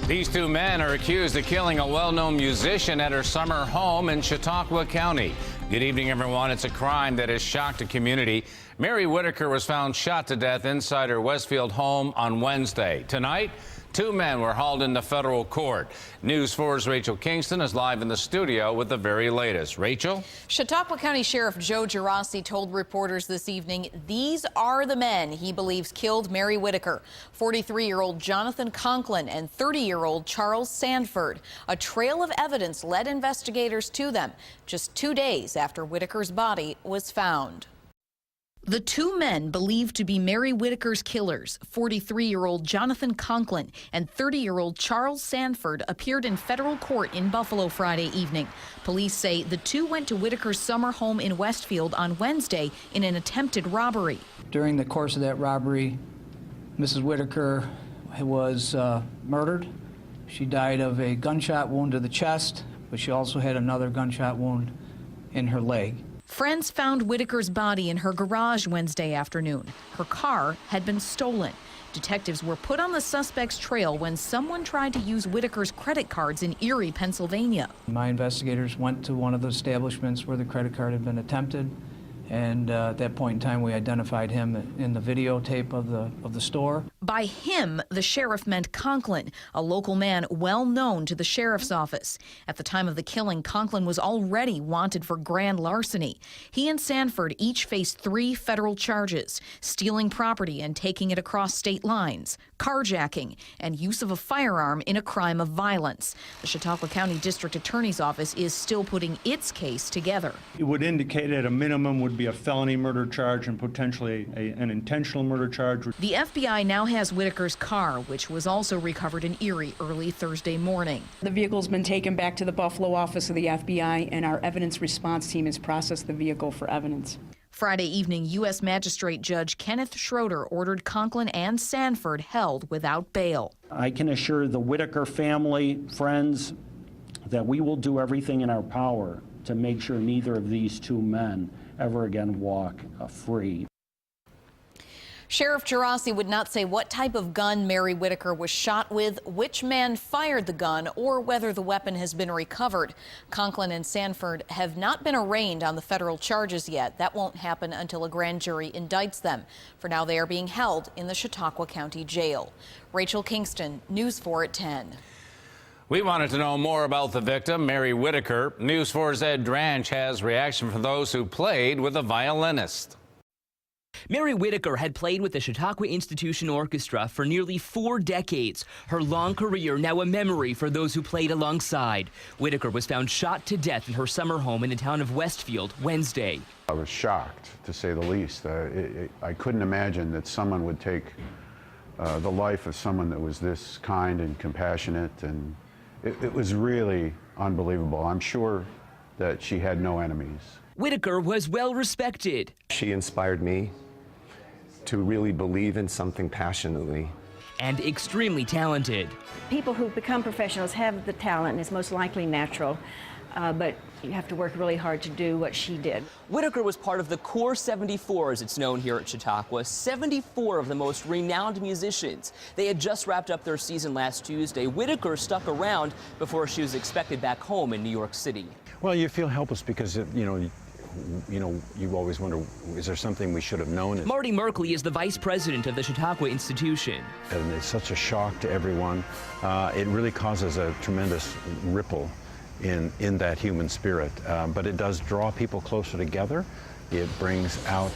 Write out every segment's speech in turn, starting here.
These two men are accused of killing a well-known musician at her summer home in Chautauqua County. Good evening, everyone. It's a crime that has shocked the community. Mary Whitaker was found shot to death inside her Westfield home on Wednesday. Tonight, two men were hauled into federal court. News 4's Rachel Kingston is live in the studio with the very latest. Rachel? Chautauqua County Sheriff Joe Gerasi told reporters this evening these are the men he believes killed Mary Whitaker. 43-year-old Jonathan Conklin and 30-year-old Charles Sanford. A trail of evidence led investigators to them just 2 days after Whitaker's body was found. The two men believed to be Mary Whitaker's killers, 43-year-old Jonathan Conklin and 30-year-old Charles Sanford, appeared in federal court in Buffalo Friday evening. Police say the two went to Whitaker's summer home in Westfield on Wednesday in an attempted robbery. During the course of that robbery, Mrs. Whitaker was murdered. She died of a gunshot wound to the chest, but she also had another gunshot wound in her leg. Friends found Whitaker's body in her garage Wednesday afternoon. Her car had been stolen. Detectives were put on the suspect's trail when someone tried to use Whitaker's credit cards in Erie, Pennsylvania. My investigators went to one of the establishments where the credit card had been attempted, and at that point in time we identified him in the videotape of the store. By him, the sheriff meant Conklin, a local man well known to the sheriff's office. At the time of the killing, Conklin was already wanted for grand larceny. He and Sanford each faced 3 federal charges: stealing property and taking it across state lines, carjacking, and use of a firearm in a crime of violence. The Chautauqua County District Attorney's Office is still putting its case together. It would indicate at a minimum would be a felony murder charge and potentially an intentional murder charge. The FBI now has Whitaker's car, which was also recovered in Erie early Thursday morning. The vehicle's been taken back to the Buffalo office of the FBI, and our evidence response team has processed the vehicle for evidence. Friday evening, U.S. Magistrate Judge Kenneth Schroeder ordered Conklin and Sanford held without bail. I can assure the Whitaker family, friends, that we will do everything in our power to make sure neither of these two men ever again walk free. Sheriff Gerasi would not say what type of gun Mary Whitaker was shot with, which man fired the gun, or whether the weapon has been recovered. Conklin and Sanford have not been arraigned on the federal charges yet. That won't happen until a grand jury indicts them. For now, they are being held in the Chautauqua County Jail. Rachel Kingston, News 4 at 10. We wanted to know more about the victim, Mary Whitaker. News 4's Ed Dranch has reaction from those who played with the violinist. Mary Whitaker had played with the Chautauqua Institution Orchestra for nearly 4 decades. Her long career now a memory for those who played alongside. Whitaker was found shot to death in her summer home in the town of Westfield Wednesday. I was shocked, to say the least. I couldn't imagine that someone would take the life of someone that was this kind and compassionate, and it was really unbelievable. I'm sure that she had no enemies. Whitaker was well respected. She inspired me to really believe in something passionately. And extremely talented. People who become professionals have the talent, and it's most likely natural, but you have to work really hard to do what she did. Whitaker was part of the Core 74, as it's known here at Chautauqua. 74 of the most renowned musicians. They had just wrapped up their season last Tuesday. Whitaker stuck around before she was expected back home in New York City. Well, you feel helpless because, you always wonder, is there something we should have known? Marty Merkley is the vice president of the Chautauqua Institution. And it's such a shock to everyone. It really causes a tremendous ripple in that human spirit, but it does draw people closer together. It brings out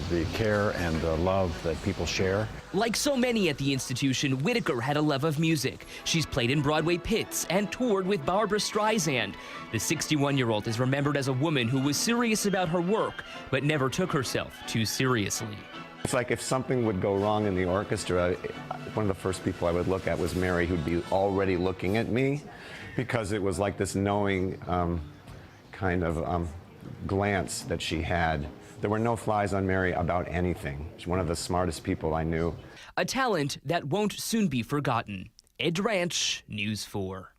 the care and the love that people share. Like so many at the institution, Whitaker had a love of music. She's played in Broadway pits and toured with Barbra Streisand. The 61-year-old is remembered as a woman who was serious about her work, but never took herself too seriously. It's like if something would go wrong in the orchestra, one of the first people I would look at was Mary, who'd be already looking at me, because it was like this knowing kind of glance that she had. There were no flies on Mary about anything. She's one of the smartest people I knew. A talent that won't soon be forgotten. Ed Ranch, News 4.